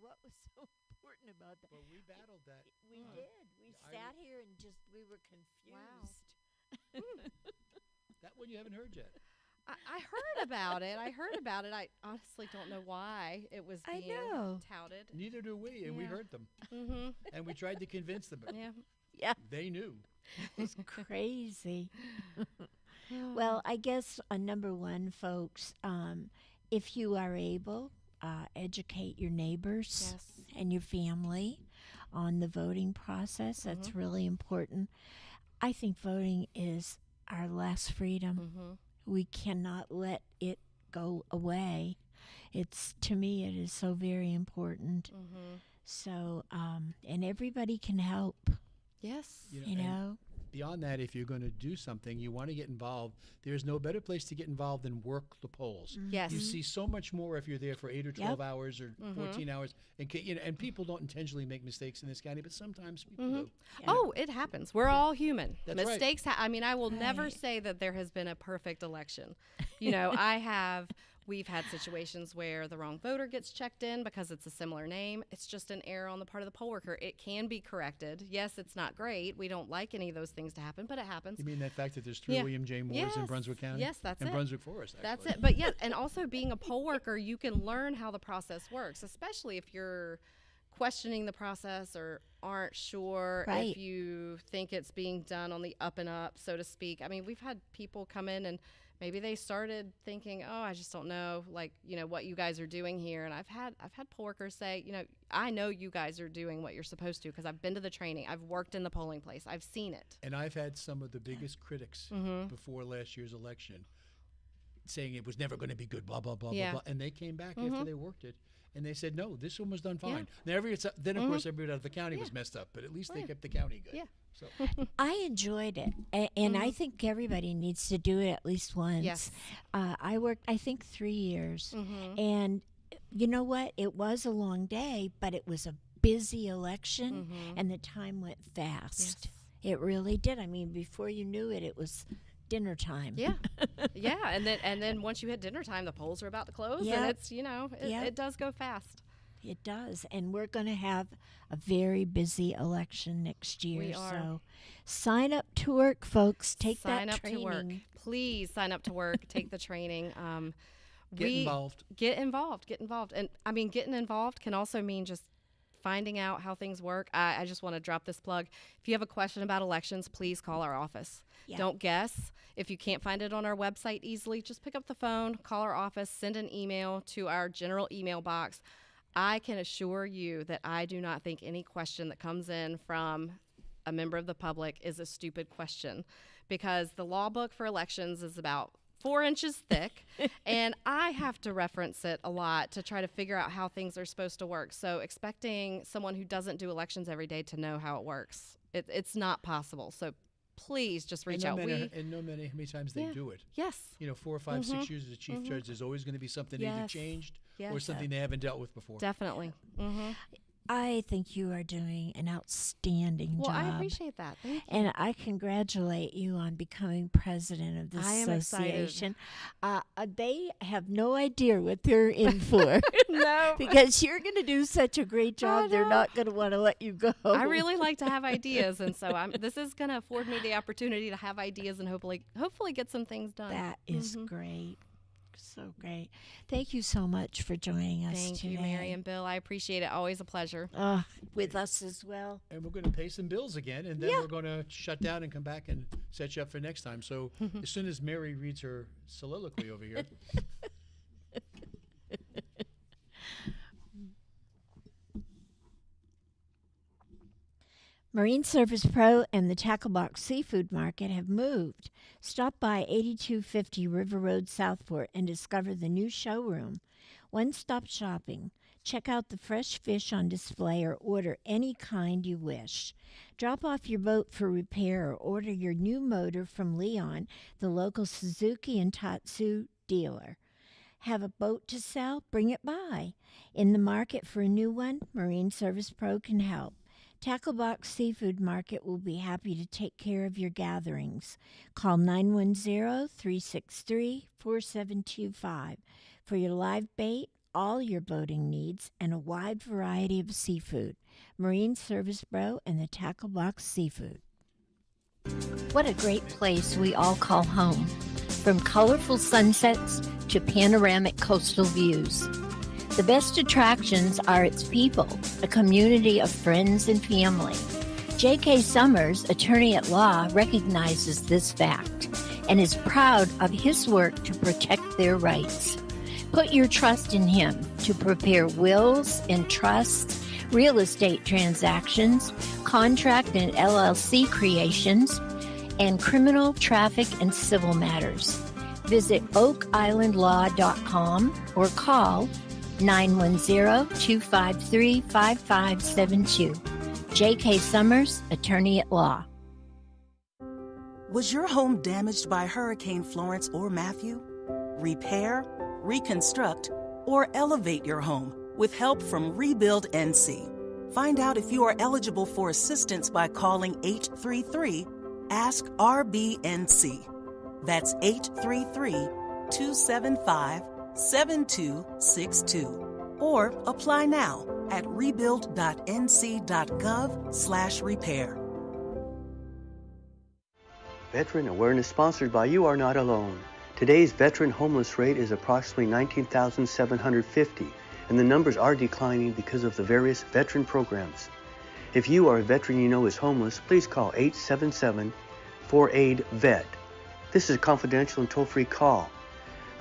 What was so important about that? Well, we battled that. We did. We sat here and we were confused. That one you haven't heard yet. I heard about it. I honestly don't know why it was I being know. touted. Neither do we, and we Yeah. heard them. Mm-hmm. And we tried to convince them, but Yeah. Yeah, they knew. it's crazy. Well, I guess number one, folks, if you are able, educate your neighbors Yes. and your family on the voting process. That's really important. I think voting is our last freedom. Mm-hmm. We cannot let it go away. To me, it is so very important So, and everybody can help, Yes. You you and know. beyond that, if you're going to do something, you want to get involved. There's no better place to get involved than work the polls. Yes. You see so much more if you're there for 8 or 12 hours or Mm-hmm. 14 hours. And, and people don't intentionally make mistakes in this county, but sometimes people do. Oh, it happens. We're all human. That's right. Mistakes. I mean, I will never Right. say that there has been a perfect election. We've had situations where the wrong voter gets checked in because it's a similar name. It's just an error on the part of the poll worker. It can be corrected. Yes, it's not great. We don't like any of those things to happen, but it happens. You mean that fact that there's 3 Yeah. William J. Moores in Yes. Brunswick County? Yes, that's and it. Brunswick Forest, actually. That's it. But yeah, and also being a poll worker, you can learn how the process works, especially if you're questioning the process or aren't sure Right. if you think it's being done on the up and up, so to speak. I mean, we've had people come in and maybe they started thinking, "Oh, I just don't know, what you guys are doing here." And I've had poll workers say, "I know you guys are doing what you're supposed to because I've been to the training, I've worked in the polling place, I've seen it." And I've had some of the biggest critics before last year's election saying it was never going to be good, blah, blah, blah, Yeah. blah, blah. And they came back after they worked it, and they said, no, this one was done fine. Then, of course, everybody out of the county was messed up, but at least they kept the county good. Yeah. So I enjoyed it, and I think everybody needs to do it at least once. Yes. I worked, I think, 3 years, and you know what? It was a long day, but it was a busy election, and the time went fast. It really did. I mean, before you knew it, it was dinner time. Yeah, yeah, and then once you hit dinner time, the polls are about to close, Yep. and it's Yep. it does go fast. It does, and we're going to have a very busy election next year. We are. So, sign up to work, folks. Take Sign that up training. to work, please. Sign up to work. Take the training. get involved. Get involved, and I mean, getting involved can also mean just finding out how things work. I just want to drop this plug. If you have a question about elections, please call our office. Yeah. Don't guess. If you can't find it on our website easily, just pick up the phone, call our office, send an email to our general email box. I can assure you that I do not think any question that comes in from a member of the public is a stupid question, because the law book for elections is about 4 inches thick, and I have to reference it a lot to try to figure out how things are supposed to work. So expecting someone who doesn't do elections every day to know how it works, it's not possible. So please just reach out. And no matter how many times they do it. Yes. 4 or 5, 6 years as a chief judge, there's always going to be something either Yes. changed or Yes. something they haven't dealt with before. Definitely. I think you are doing an outstanding Well, job. I appreciate that. Thank you. And I congratulate you on becoming president of this I am excited. association. They have no idea what they're in for. No. Because you're going to do such a great job, they're know. not going to want to let you go. I really like to have ideas, and so this is going to afford me the opportunity to have ideas and hopefully get some things done. That is great. So great. Thank you so much for joining us Thank today. you, Mary and Bill. I appreciate it. Always a pleasure. With us as well. And we're going to pay some bills again, and then we're going to shut down and come back and set you up for next time. So as soon as Mary reads her soliloquy over here. Marine Service Pro and the Tackle Box Seafood Market have moved. Stop by 8250 River Road, Southport, and discover the new showroom. One-stop shopping. Check out the fresh fish on display or order any kind you wish. Drop off your boat for repair or order your new motor from Leon, the local Suzuki and Tatsu dealer. Have a boat to sell? Bring it by. In the market for a new one? Marine Service Pro can help. Tacklebox Seafood Market will be happy to take care of your gatherings. Call 910-363-4725 for your live bait, all your boating needs, and a wide variety of seafood. Marine Service Pro and the Tacklebox Seafood. What a great place we all call home. From colorful sunsets to panoramic coastal views. The best attractions are its people, a community of friends and family. J.K. Summers, attorney at law, recognizes this fact and is proud of his work to protect their rights. Put your trust in him to prepare wills and trusts, real estate transactions, contract and LLC creations, and criminal, traffic, and civil matters. Visit oakislandlaw.com or call 910-253-5572. J.K. Summers, Attorney at Law. Was your home damaged by Hurricane Florence or Matthew? Repair, reconstruct, or elevate your home with help from Rebuild NC. Find out if you are eligible for assistance by calling 833-ASK-RBNC. That's 833-275-7262. Or apply now at rebuild.nc.gov/repair. Veteran Awareness sponsored by You Are Not Alone. Today's veteran homeless rate is approximately 19,750, and the numbers are declining because of the various veteran programs. If you are a veteran you know is homeless, please call 877-4AID-VET. This is a confidential and toll-free call.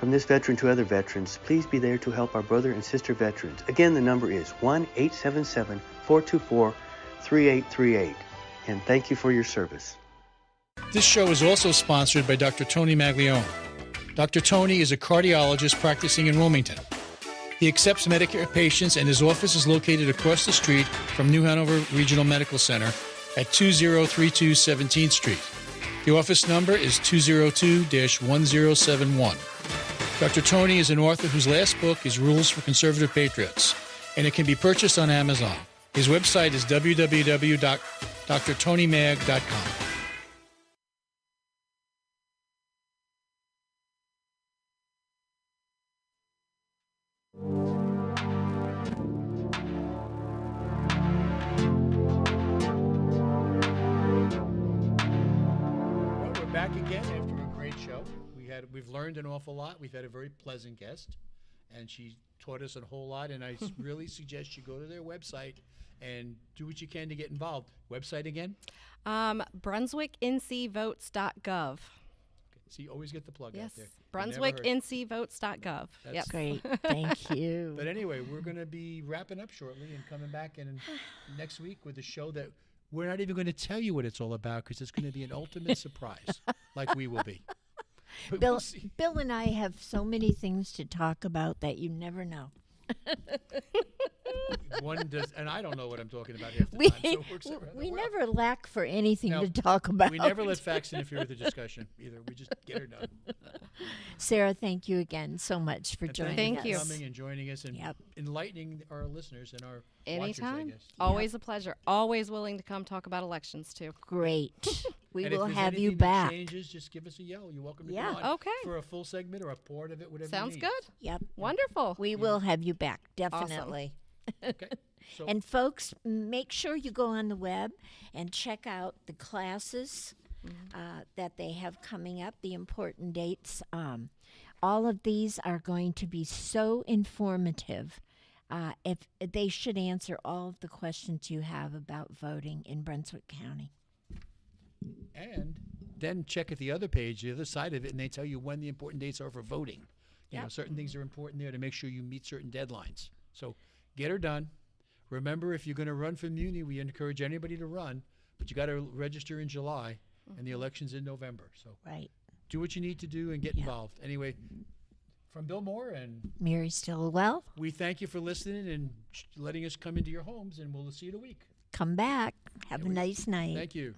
From this veteran to other veterans, please be there to help our brother and sister veterans. Again, the number is 1-877-424-3838. And thank you for your service. This show is also sponsored by Dr. Tony Maglione. Dr. Tony is a cardiologist practicing in Wilmington. He accepts Medicare patients, and his office is located across the street from New Hanover Regional Medical Center at 2032 17th Street. The office number is 202-1071. Dr. Tony is an author whose last book is Rules for Conservative Patriots, and it can be purchased on Amazon. His website is www.drtonymag.com. Back again after a great show. We've learned an awful lot. We've had a very pleasant guest, and she taught us a whole lot. And I really suggest you go to their website and do what you can to get involved. Website again? BrunswickNCVotes.gov. So you always get the plug out there. BrunswickNCVotes.gov. Yep. Great. Thank you. But anyway, we're going to be wrapping up shortly and coming back next week with a show that we're not even going to tell you what it's all about because it's going to be an ultimate surprise, like we will be. But Bill, we'll see. Bill and I have so many things to talk about that you never know. One does, and I don't know what I'm talking about half the We, time. So it works out rather we well. never lack for anything No, to talk about. We never let facts interfere with the discussion either. We just get her done. Sarah, thank you again so much for And joining Thank us. you. for coming and joining us and Yep. enlightening our listeners and our Anytime. watchers, I guess. Always a pleasure. Always willing to come talk about elections, too. Great. We And will if there's have you anything that back. changes, just give us a yell. You're welcome to Yeah. come on Okay. for a full segment or a part of it, whatever Sounds you need. good. Yep. Wonderful. We will have you back, definitely. Okay. So And folks, make sure you go on the web and check out the classes that they have coming up, the important dates. All of these are going to be so informative. If they should answer all of the questions you have about voting in Brunswick County. and then check at the other page, the other side of it, and they tell you when the important dates are for voting. You know, certain things are important there to make sure you meet certain deadlines. So get her done. Remember, if you're going to run for Muni, we encourage anybody to run, but you got to register in July, and the election's in November. So Right. do what you need to do and get involved. Anyway, from Bill Moore, and Mary Stillwell, we thank you for listening and letting us come into your homes, and we'll see you in a week. come back. Have a nice night. Thank you.